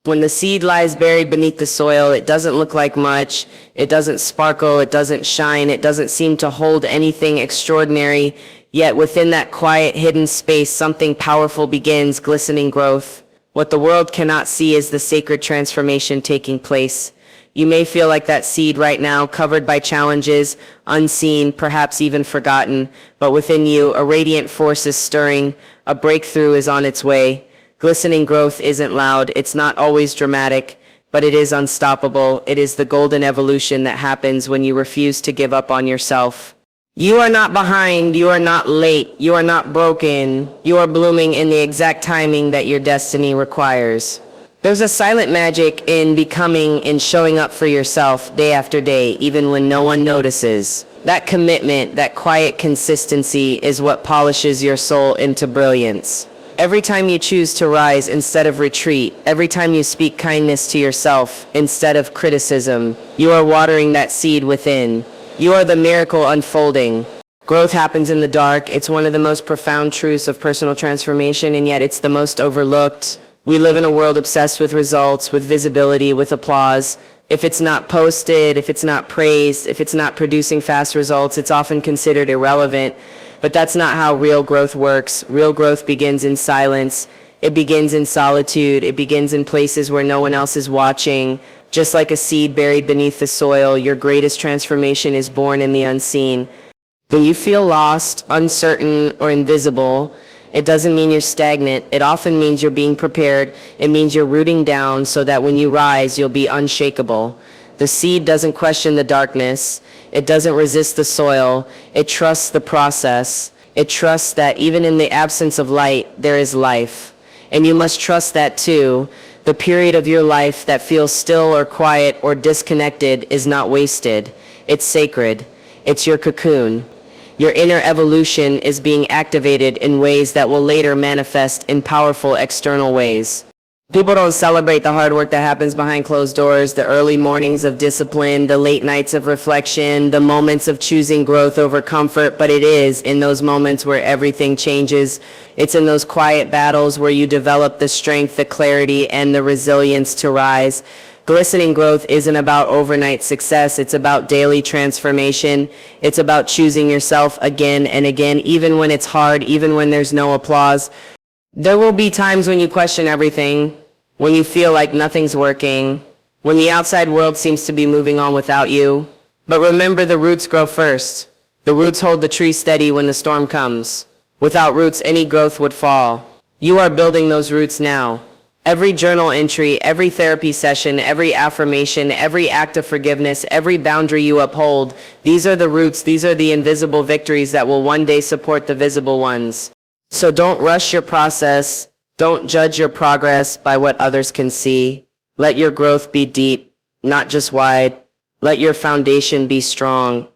When the seed lies buried beneath the soil, it doesn't look like much, it doesn't sparkle, it doesn't shine, it doesn't seem to hold anything extraordinary, yet within that quiet hidden space something powerful begins, glistening growth. What the world cannot see is the sacred transformation taking place. You may feel like that seed right now, covered by challenges, unseen, perhaps even forgotten, but within you, a radiant force is stirring, a breakthrough is on its way. Glistening growth isn't loud, it's not always dramatic, but it is unstoppable. It is the golden evolution that happens when you refuse to give up on yourself. You are not behind, you are not late, you are not broken, you are blooming in the exact timing that your destiny requires. There's a silent magic in becoming and showing up for yourself day after day, even when no one notices. That commitment, that quiet consistency is what polishes your soul into brilliance. Every time you choose to rise instead of retreat, every time you speak kindness to yourself instead of criticism, you are watering that seed within. You are the miracle unfolding. Growth happens in the dark. It's one of the most profound truths of personal transformation, and yet it's the most overlooked. We live in a world obsessed with results, with visibility, with applause. If it's not posted, if it's not praised, if it's not producing fast results, it's often considered irrelevant. But that's not how real growth works. Real growth begins in silence. It begins in solitude. It begins in places where no one else is watching. Just like a seed buried beneath the soil, your greatest transformation is born in the unseen. When you feel lost, uncertain, or invisible, it doesn't mean you're stagnant. It often means you're being prepared. It means you're rooting down so that when you rise, you'll be unshakable. The seed doesn't question the darkness. It doesn't resist the soil. It trusts the process. It trusts that even in the absence of light, there is life. And you must trust that too. The period of your life that feels still or quiet or disconnected is not wasted. It's sacred. It's your cocoon. Your inner evolution is being activated in ways that will later manifest in powerful external ways. People don't celebrate the hard work that happens behind closed doors, the early mornings of discipline, the late nights of reflection, the moments of choosing growth over comfort, but it is in those moments where everything changes. It's in those quiet battles where you develop the strength, the clarity, and the resilience to rise. Glistening growth isn't about overnight success. It's about daily transformation. It's about choosing yourself again and again, even when it's hard, even when there's no applause. There will be times when you question everything, when you feel like nothing's working, when the outside world seems to be moving on without you. But remember, the roots grow first. The roots hold the tree steady when the storm comes. Without roots, any growth would fall. You are building those roots now. Every journal entry, every therapy session, every affirmation, every act of forgiveness, every boundary you uphold, these are the roots, these are the invisible victories that will one day support the visible ones. So don't rush your process. Don't judge your progress by what others can see. Let your growth be deep, not just wide. Let your foundation be strong,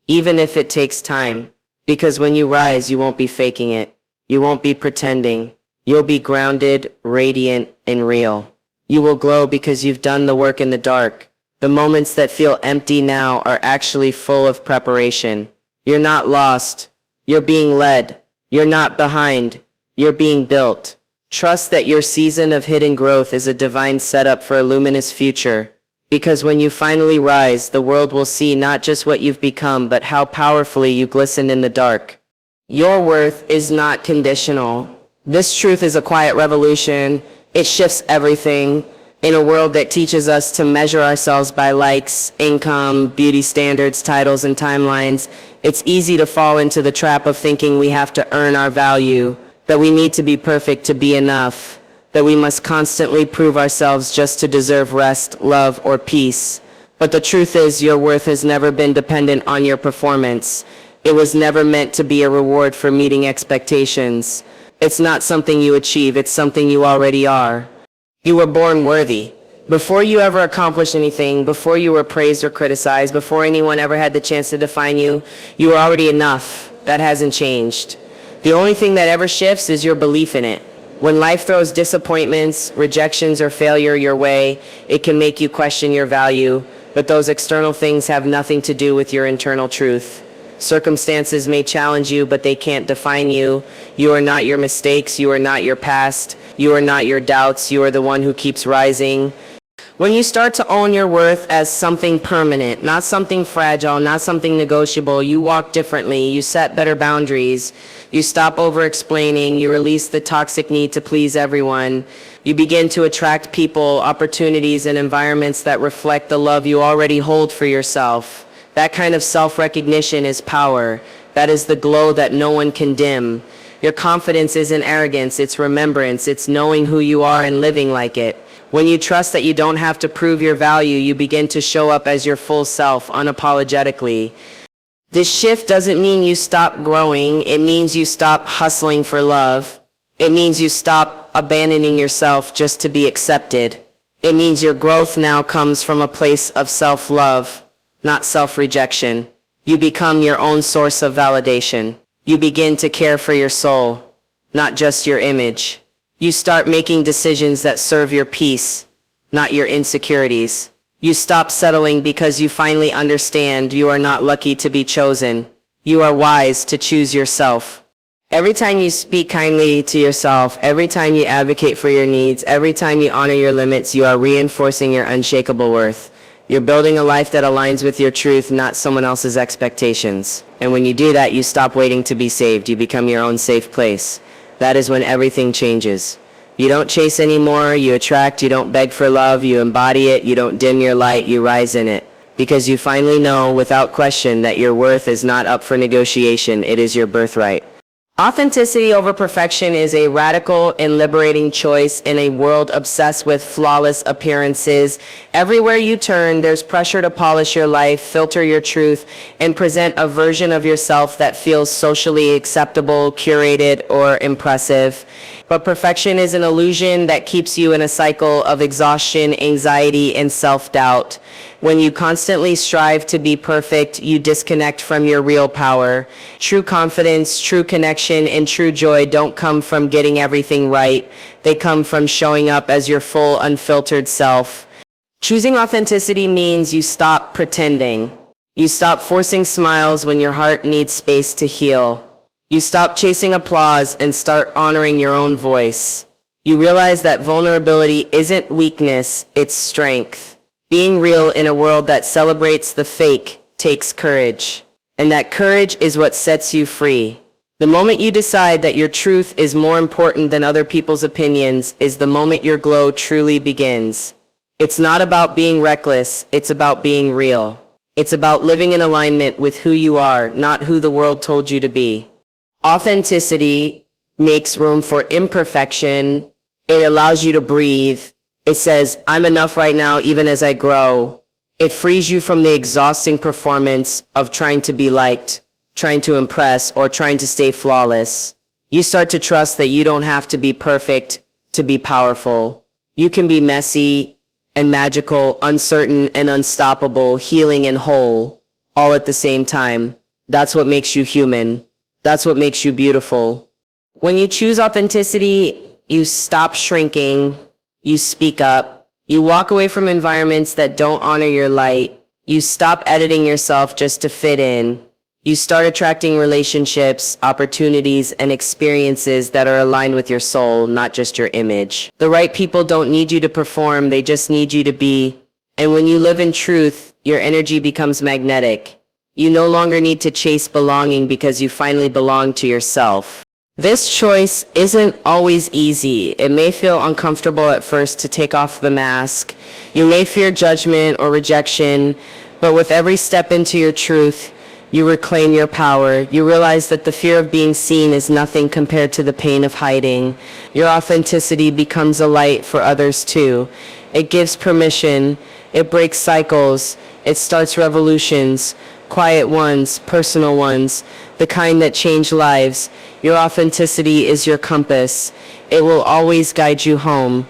even if it takes time. Because when you rise, you won't be faking it. You won't be pretending. You'll be grounded, radiant, and real. You will glow because you've done the work in the dark. The moments that feel empty now are actually full of preparation. You're not lost. You're being led. You're not behind. You're being built. Trust that your season of hidden growth is a divine setup for a luminous future. Because when you finally rise, the world will see not just what you've become, but how powerfully you glisten in the dark. Your worth is not conditional. This truth is a quiet revolution. It shifts everything. In a world that teaches us to measure ourselves by likes, income, beauty standards, titles, and timelines, it's easy to fall into the trap of thinking we have to earn our value, that we need to be perfect to be enough, that we must constantly prove ourselves just to deserve rest, love, or peace. But the truth is, your worth has never been dependent on your performance. It was never meant to be a reward for meeting expectations. It's not something you achieve, it's something you already are. You were born worthy. Before you ever accomplished anything, before you were praised or criticized, before anyone ever had the chance to define you, you were already enough. That hasn't changed. The only thing that ever shifts is your belief in it. When life throws disappointments, rejections, or failure your way, it can make you question your value, but those external things have nothing to do with your internal truth. Circumstances may challenge you, but they can't define you. You are not your mistakes. You are not your past. You are not your doubts. You are the one who keeps rising. When you start to own your worth as something permanent, not something fragile, not something negotiable, you walk differently, you set better boundaries, you stop over-explaining, you release the toxic need to please everyone, you begin to attract people, opportunities, and environments that reflect the love you already hold for yourself. That kind of self-recognition is power. That is the glow that no one can dim. Your confidence isn't arrogance, it's remembrance, it's knowing who you are and living like it. When you trust that you don't have to prove your value, you begin to show up as your full self, unapologetically. This shift doesn't mean you stop growing. It means you stop hustling for love. It means you stop abandoning yourself just to be accepted. It means your growth now comes from a place of self-love, not self-rejection. You become your own source of validation. You begin to care for your soul, not just your image. You start making decisions that serve your peace, not your insecurities. You stop settling because you finally understand you are not lucky to be chosen. You are wise to choose yourself. Every time you speak kindly to yourself, every time you advocate for your needs, every time you honor your limits, you are reinforcing your unshakable worth. You're building a life that aligns with your truth, not someone else's expectations. And when you do that, you stop waiting to be saved. You become your own safe place. That is when everything changes. You don't chase anymore, you attract, you don't beg for love, you embody it, you don't dim your light, you rise in it. Because you finally know, without question, that your worth is not up for negotiation, it is your birthright. Authenticity over perfection is a radical and liberating choice in a world obsessed with flawless appearances. Everywhere you turn, there's pressure to polish your life, filter your truth, and present a version of yourself that feels socially acceptable, curated, or impressive. But perfection is an illusion that keeps you in a cycle of exhaustion, anxiety, and self-doubt. When you constantly strive to be perfect, you disconnect from your real power. True confidence, true connection, and true joy don't come from getting everything right. They come from showing up as your full, unfiltered self. Choosing authenticity means you stop pretending. You stop forcing smiles when your heart needs space to heal. You stop chasing applause and start honoring your own voice. You realize that vulnerability isn't weakness, it's strength. Being real in a world that celebrates the fake takes courage. And that courage is what sets you free. The moment you decide that your truth is more important than other people's opinions is the moment your glow truly begins. It's not about being reckless, it's about being real. It's about living in alignment with who you are, not who the world told you to be. Authenticity makes room for imperfection. It allows you to breathe. It says, I'm enough right now even as I grow. It frees you from the exhausting performance of trying to be liked, trying to impress, or trying to stay flawless. You start to trust that you don't have to be perfect to be powerful. You can be messy and magical, uncertain and unstoppable, healing and whole, all at the same time. That's what makes you human. That's what makes you beautiful. When you choose authenticity, you stop shrinking, you speak up, you walk away from environments that don't honor your light, you stop editing yourself just to fit in, you start attracting relationships, opportunities, and experiences that are aligned with your soul, not just your image. The right people don't need you to perform, they just need you to be. And when you live in truth, your energy becomes magnetic. You no longer need to chase belonging because you finally belong to yourself. This choice isn't always easy. It may feel uncomfortable at first to take off the mask. You may fear judgment or rejection, but with every step into your truth, you reclaim your power. You realize that the fear of being seen is nothing compared to the pain of hiding. Your authenticity becomes a light for others too. It gives permission. It breaks cycles. It starts revolutions. Quiet ones, personal ones, the kind that change lives. Your authenticity is your compass. It will always guide you home.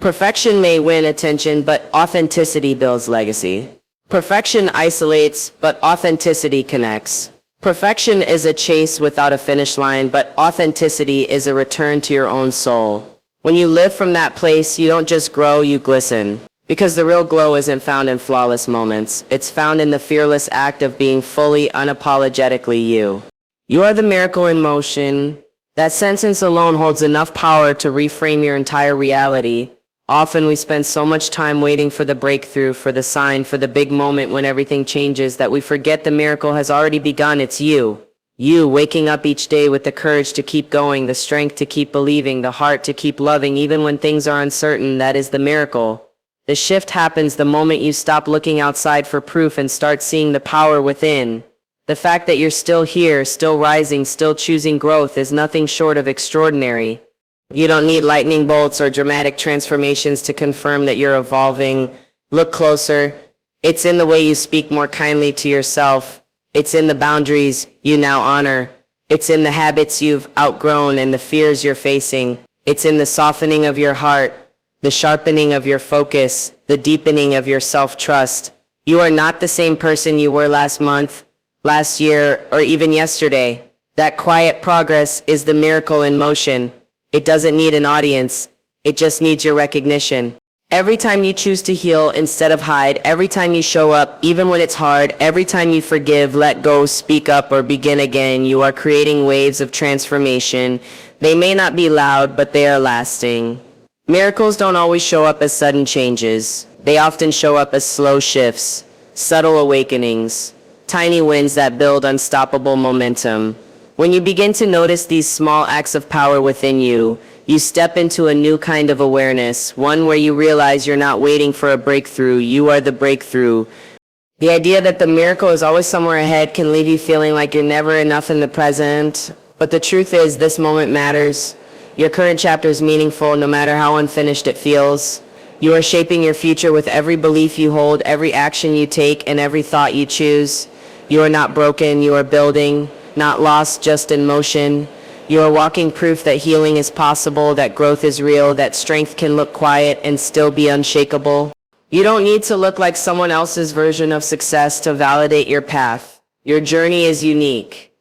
Perfection may win attention, but authenticity builds legacy. Perfection isolates, but authenticity connects. Perfection is a chase without a finish line, but authenticity is a return to your own soul. When you live from that place, you don't just grow, you glisten. Because the real glow isn't found in flawless moments. It's found in the fearless act of being fully, unapologetically you. You are the miracle in motion, That sentence alone holds enough power to reframe your entire reality. Often we spend so much time waiting for the breakthrough, for the sign, for the big moment when everything changes that we forget the miracle has already begun. It's you. You waking up each day with the courage to keep going, the strength to keep believing, the heart to keep loving even when things are uncertain. That is the miracle. The shift happens the moment you stop looking outside for proof and start seeing the power within. The fact that you're still here, still rising, still choosing growth is nothing short of extraordinary. You don't need lightning bolts or dramatic transformations to confirm that you're evolving. Look closer. It's in the way you speak more kindly to yourself. It's in the boundaries you now honor. It's in the habits you've outgrown and the fears you're facing. It's in the softening of your heart, the sharpening of your focus, the deepening of your self-trust. You are not the same person you were last month, last year, or even yesterday. That quiet progress is the miracle in motion. It doesn't need an audience. It just needs your recognition. Every time you choose to heal instead of hide, every time you show up, even when it's hard, every time you forgive, let go, speak up, or begin again, you are creating waves of transformation. They may not be loud, but they are lasting. Miracles don't always show up as sudden changes. They often show up as slow shifts, subtle awakenings, tiny wins that build unstoppable momentum. When you begin to notice these small acts of power within you, you step into a new kind of awareness, one where you realize you're not waiting for a breakthrough, you are the breakthrough. The idea that the miracle is always somewhere ahead can leave you feeling like you're never enough in the present. But the truth is, this moment matters. Your current chapter is meaningful, no matter how unfinished it feels. You are shaping your future with every belief you hold, every action you take, and every thought you choose. You are not broken, you are building. Not lost, just in motion. You are walking proof that healing is possible, that growth is real, that strength can look quiet and still be unshakable. You don't need to look like someone else's version of success to validate your path. Your journey is unique.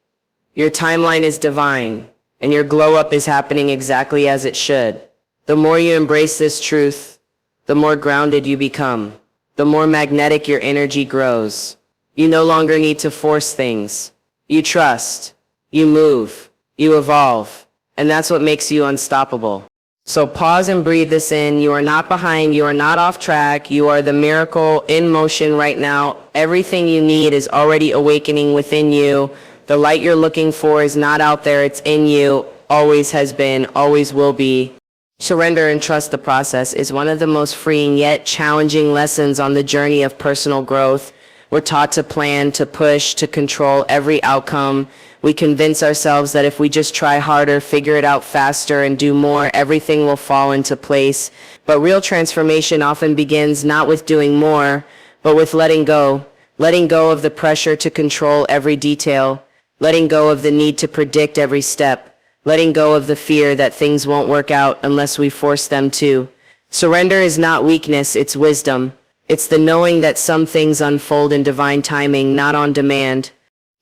Your timeline is divine, and your glow up is happening exactly as it should. The more you embrace this truth, the more grounded you become, the more magnetic your energy grows. You no longer need to force things. You trust, you move, you evolve, and that's what makes you unstoppable. So pause and breathe this in. You are not behind, you are not off track, you are the miracle in motion right now. Everything you need is already awakening within you. The light you're looking for is not out there, it's in you, always has been, always will be. Surrender and trust the process is one of the most freeing yet challenging lessons on the journey of personal growth. We're taught to plan, to push, to control every outcome. We convince ourselves that if we just try harder, figure it out faster, and do more, everything will fall into place. But real transformation often begins not with doing more, but with letting go. Letting go of the pressure to control every detail. Letting go of the need to predict every step. Letting go of the fear that things won't work out unless we force them to. Surrender is not weakness, it's wisdom. It's the knowing that some things unfold in divine timing, not on demand.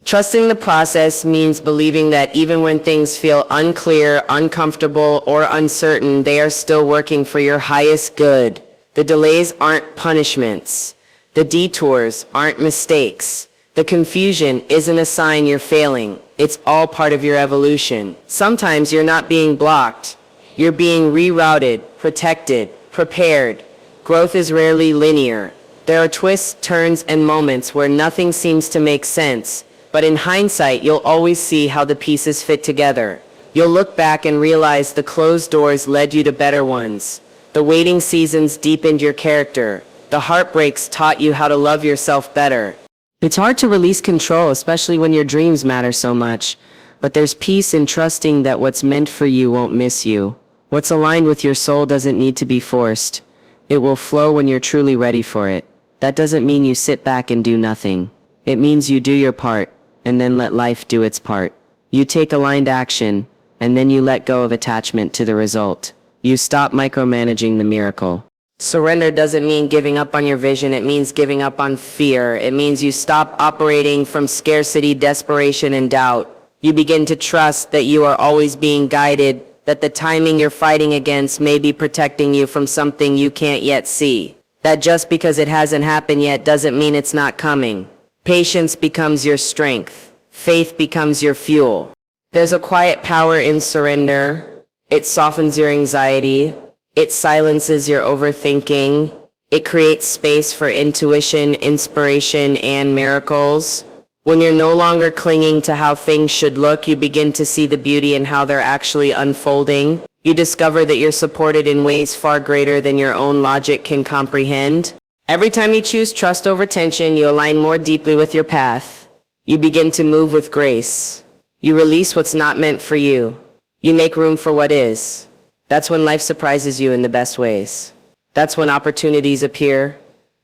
Trusting the process means believing that even when things feel unclear, uncomfortable, or uncertain, they are still working for your highest good. The delays aren't punishments. The detours aren't mistakes. The confusion isn't a sign you're failing. It's all part of your evolution. Sometimes you're not being blocked. You're being rerouted, protected, prepared. Growth is rarely linear. There are twists, turns, and moments where nothing seems to make sense, but in hindsight, you'll always see how the pieces fit together. You'll look back and realize the closed doors led you to better ones. The waiting seasons deepened your character. The heartbreaks taught you how to love yourself better. It's hard to release control, especially when your dreams matter so much, but there's peace in trusting that what's meant for you won't miss you. What's aligned with your soul doesn't need to be forced. It will flow when you're truly ready for it. That doesn't mean you sit back and do nothing. It means you do your part, and then let life do its part. You take aligned action, and then you let go of attachment to the result. You stop micromanaging the miracle. Surrender doesn't mean giving up on your vision, it means giving up on fear. It means you stop operating from scarcity, desperation, and doubt. You begin to trust that you are always being guided, that the timing you're fighting against may be protecting you from something you can't yet see. That just because it hasn't happened yet doesn't mean it's not coming. Patience becomes your strength. Faith becomes your fuel. There's a quiet power in surrender. It softens your anxiety. It silences your overthinking. It creates space for intuition, inspiration, and miracles. When you're no longer clinging to how things should look, you begin to see the beauty in how they're actually unfolding. You discover that you're supported in ways far greater than your own logic can comprehend. Every time you choose trust over tension, you align more deeply with your path. You begin to move with grace. You release what's not meant for you. You make room for what is. That's when life surprises you in the best ways. That's when opportunities appear,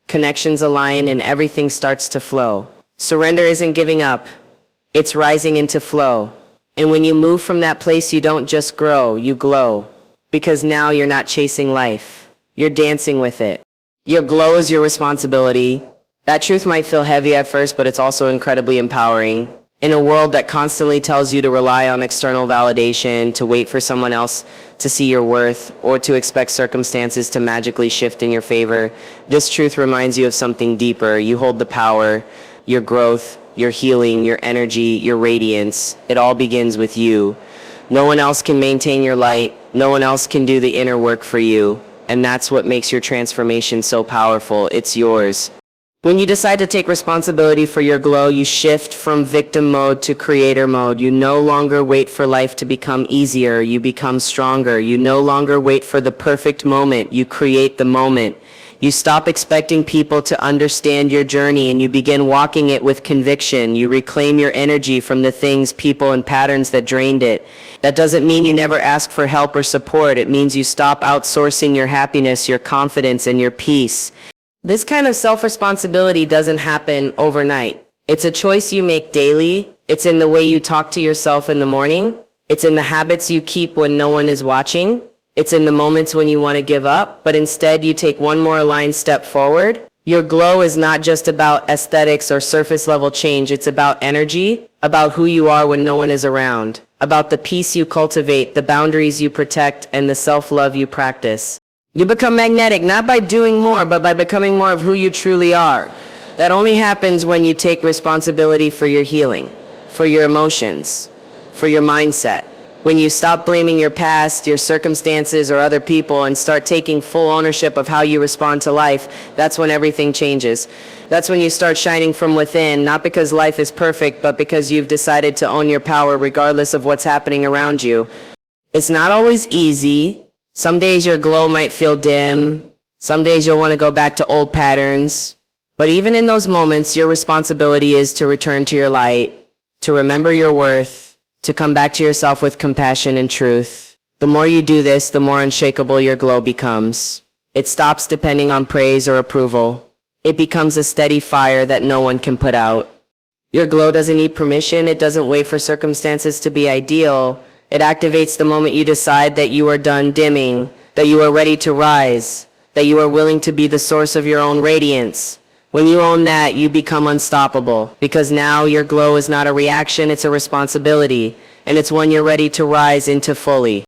connections align, and everything starts to flow. Surrender isn't giving up. It's rising into flow. And when you move from that place, you don't just grow, you glow. Because now you're not chasing life. You're dancing with it. Your glow is your responsibility. That truth might feel heavy at first, but it's also incredibly empowering. In a world that constantly tells you to rely on external validation, to wait for someone else to see your worth, or to expect circumstances to magically shift in your favor, this truth reminds you of something deeper. You hold the power, your growth, your healing, your energy, your radiance. It all begins with you. No one else can maintain your light. No one else can do the inner work for you. And that's what makes your transformation so powerful. It's yours. When you decide to take responsibility for your glow, you shift from victim mode to creator mode. You no longer wait for life to become easier. You become stronger. You no longer wait for the perfect moment. You create the moment. You stop expecting people to understand your journey and you begin walking it with conviction. You reclaim your energy from the things, people, and patterns that drained it. That doesn't mean you never ask for help or support. It means you stop outsourcing your happiness, your confidence, and your peace. This kind of self-responsibility doesn't happen overnight. It's a choice you make daily. It's in the way you talk to yourself in the morning. It's in the habits you keep when no one is watching. It's in the moments when you want to give up, but instead you take one more aligned step forward. Your glow is not just about aesthetics or surface level change. It's about energy, about who you are when no one is around, about the peace you cultivate, the boundaries you protect, and the self-love you practice. You become magnetic, not by doing more, but by becoming more of who you truly are. That only happens when you take responsibility for your healing, for your emotions, for your mindset. When you stop blaming your past, your circumstances, or other people and start taking full ownership of how you respond to life, that's when everything changes. That's when you start shining from within, not because life is perfect, but because you've decided to own your power regardless of what's happening around you. It's not always easy. Some days your glow might feel dim. Some days you'll want to go back to old patterns. But even in those moments, your responsibility is to return to your light, to remember your worth, to come back to yourself with compassion and truth. The more you do this, the more unshakable your glow becomes. It stops depending on praise or approval. It becomes a steady fire that no one can put out. Your glow doesn't need permission. It doesn't wait for circumstances to be ideal. It activates the moment you decide that you are done dimming, that you are ready to rise, that you are willing to be the source of your own radiance. When you own that, you become unstoppable, because now your glow is not a reaction, it's a responsibility, and it's one you're ready to rise into fully.